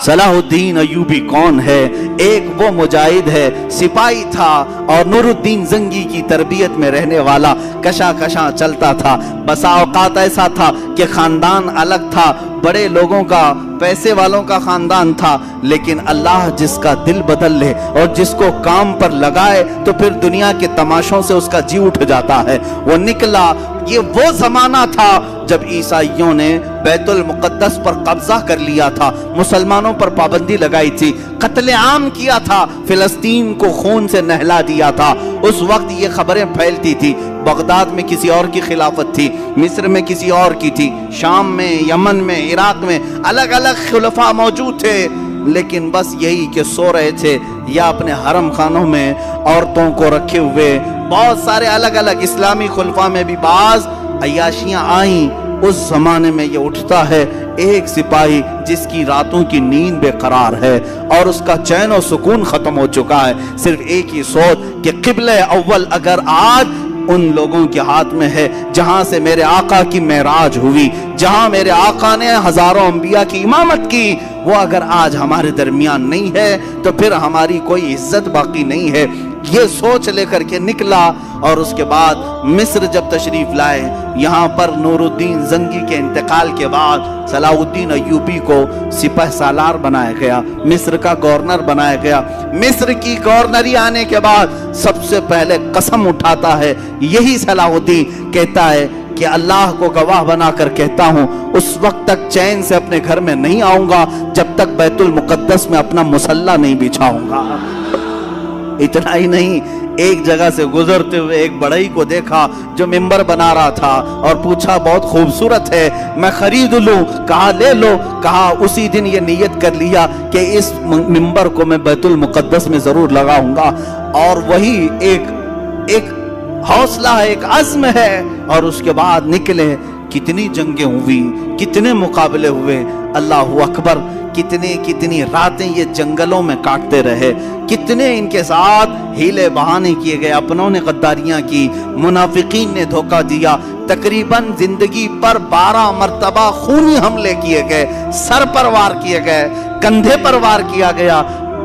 صلاح الدین ایوبی کون ہے؟ ایک وہ مجاہد ہے، سپاہی تھا اور نور الدین زنگی کی تربیت میں رہنے والا، کشا کشا چلتا تھا۔ بسا اوقات ایسا تھا کہ خاندان الگ تھا، بڑے لوگوں کا، پیسے والوں کا خاندان تھا، لیکن اللہ جس کا دل بدل لے اور جس کو کام پر لگائے تو پھر دنیا کے تماشوں سے اس کا جی اٹھ جاتا ہے۔ وہ نکلا۔ یہ وہ زمانہ تھا جب عیسائیوں نے بیت المقدس پر قبضہ کر لیا تھا، مسلمانوں پر پابندی لگائی تھی، قتل عام کیا تھا، فلسطین کو خون سے نہلا دیا تھا۔ اس وقت یہ خبریں پھیلتی تھی، بغداد میں کسی اور کی خلافت تھی، مصر میں کسی اور کی تھی، شام میں، یمن میں، عراق میں الگ الگ خلفاء موجود تھے، لیکن بس یہی کہ سو رہے تھے یا اپنے حرم خانوں میں عورتوں کو رکھے ہوئے۔ بہت سارے الگ الگ اسلامی خلفاء میں بھی بعض عیاشیاں آئیں۔ اس زمانے میں یہ اٹھتا ہے ایک سپاہی جس کی راتوں کی نیند بے قرار ہے اور اس کا چین و سکون ختم ہو چکا ہے، صرف ایک ہی سوچ کہ قبلہ اول اگر آج ان لوگوں کے ہاتھ میں ہے جہاں سے میرے آقا کی معراج ہوئی، جہاں میرے آقا نے ہزاروں انبیاء کی امامت کی، وہ اگر آج ہمارے درمیان نہیں ہے تو پھر ہماری کوئی عزت باقی نہیں ہے۔ یہ سوچ لے کر کے نکلا اور اس کے بعد مصر جب تشریف لائے، یہاں پر نور الدین زنگی کے انتقال کے بعد صلاح الدین ایوبی کو سپہ سالار بنایا گیا، مصر کا گورنر بنایا گیا۔ مصر کی گورنری آنے کے بعد سب سے پہلے قسم اٹھاتا ہے یہی صلاح الدین، کہتا ہے کہ اللہ کو گواہ بنا کر کہتا ہوں اس وقت تک چین سے اپنے گھر میں نہیں آؤں گا جب تک بیت المقدس میں اپنا مصلی نہیں بچھاؤں گا۔ اتنا ہی نہیں، ایک جگہ سے گزرتے ہوئے ایک بڑائی کو دیکھا جو ممبر بنا رہا تھا اور پوچھا بہت خوبصورت ہے، میں خرید لوں؟ کہا لے لو۔ کہا اسی دن یہ نیت کر لیا کہ اس ممبر کو میں بیت المقدس میں ضرور لگاؤں گا، اور وہی ایک حوصلہ ہے، ایک عزم ہے، اور اس کے بعد نکلے۔ کتنی جنگیں ہوئی، کتنے مقابلے ہوئے، اللہ اکبر، کتنی راتیں یہ جنگلوں میں کاٹتے رہے، کتنے ان کے ساتھ ہیلے بہانے کیے گئے، اپنوں نے غداریاں کی، منافقین نے دھوکہ دیا، تقریباً زندگی پر 12 مرتبہ خونی حملے کیے گئے، سر پر وار کیے گئے، کندھے پر وار کیا گیا،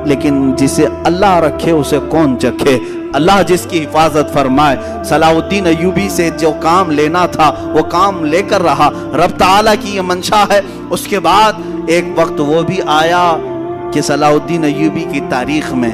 لیکن جسے اللہ رکھے اسے کون چکھے؟ اللہ جس کی حفاظت فرمائے۔ صلاح الدین ایوبی سے جو کام لینا تھا وہ کام لے کر رہا، رب تعالیٰ کی یہ منشا ہے۔ اس کے بعد ایک وقت وہ بھی آیا کہ صلاح الدین ایوبی کی تاریخ میں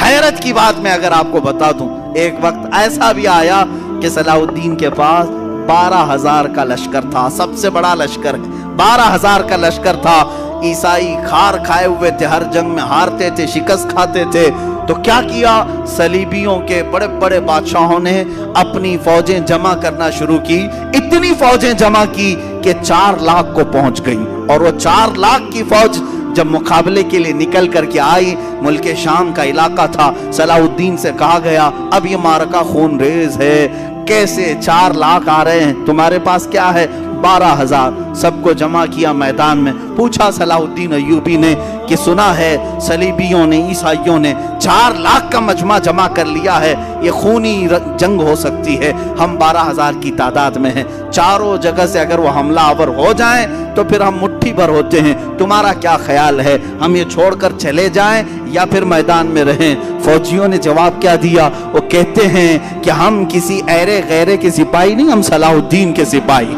حیرت کی بات میں اگر آپ کو بتا دوں، ایک وقت ایسا بھی آیا کہ صلاح الدین کے پاس 12,000 کا لشکر تھا، سب سے بڑا لشکر ہے، 12,000 کا لشکر تھا۔ عیسائی خار کھائے ہوئے تھے، ہر جنگ میں ہارتے تھے، شکست کھاتے تھے، تو کیا کیا؟ صلیبیوں کے بڑے بڑے بادشاہوں نے اپنی فوجیں جمع کرنا شروع کی، اتنی فوجیں جمع کی کہ 4 لاکھ کو پہنچ گئی، اور وہ 4 لاکھ کی فوج جب مقابلے کے لیے نکل کر کے آئی، ملک شام کا علاقہ تھا، صلاح الدین سے کہا گیا اب یہ معرکہ خون ریز ہے، کیسے 4 لاکھ آ رہے ہیں، تمہارے پاس کیا ہے؟ 12,000۔ سب کو جمع کیا میدان میں، پوچھا صلاح الدین ایوبی نے کہ سنا ہے صلیبیوں نے، عیسائیوں نے 4 لاکھ کا مجمع جمع کر لیا ہے، یہ خونی جنگ ہو سکتی ہے، ہم 12,000 کی تعداد میں ہیں، چاروں جگہ سے اگر وہ حملہ آور ہو جائیں تو پھر ہم مٹھی بھر ہوتے ہیں، تمہارا کیا خیال ہے؟ ہم یہ چھوڑ کر چلے جائیں یا پھر میدان میں رہیں؟ فوجیوں نے جواب کیا دیا؟ وہ کہتے ہیں کہ ہم کسی ایرے غیرے کے سپاہی نہیں، ہم صلاح الدین کے سپاہی،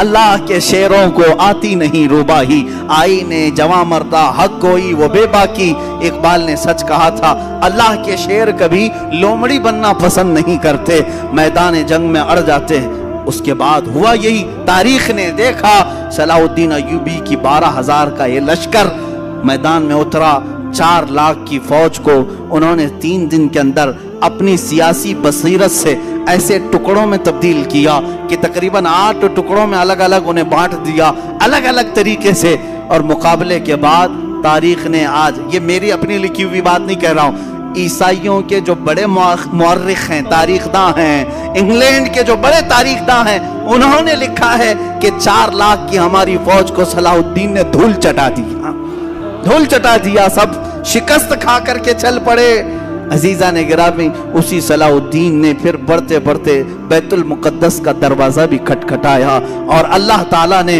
اللہ کے شیروں کو آتی نہیں روباہی، آئینے جواں مردہ حق گوئی وہ بے باکی۔ اقبال نے سچ کہا تھا، اللہ کے شیر کبھی لومڑی بننا پسند نہیں کرتے، میدان جنگ میں اڑ جاتے ہیں۔ اس کے بعد ہوا یہی، تاریخ نے دیکھا صلاح الدین ایوبی کی 12,000 کا یہ لشکر میدان میں اترا، 4 لاکھ کی فوج کو انہوں نے 3 دن کے اندر اپنی سیاسی بصیرت سے ایسے ٹکڑوں میں تبدیل کیا کہ تقریباً 8 ٹکڑوں میں الگ الگ انہیں بانٹ دیا، الگ الگ طریقے سے، اور مقابلے کے بعد تاریخ نے آج، یہ میری اپنی لکھی ہوئی بات نہیں کہہ رہا ہوں، عیسائیوں کے جو بڑے مورخ ہیں، تاریخ داں ہیں، انگلینڈ کے جو بڑے تاریخ داں ہیں، انہوں نے لکھا ہے کہ 4 لاکھ کی ہماری فوج کو صلاح الدین نے دھول چٹا دیا، سب شکست کھا کر کے چل پڑے۔ عزیزان گرامی، اسی صلاح الدین نے پھر بڑھتے بڑھتے بیت المقدس کا دروازہ بھی کھٹکھٹایا، اور اللہ تعالیٰ نے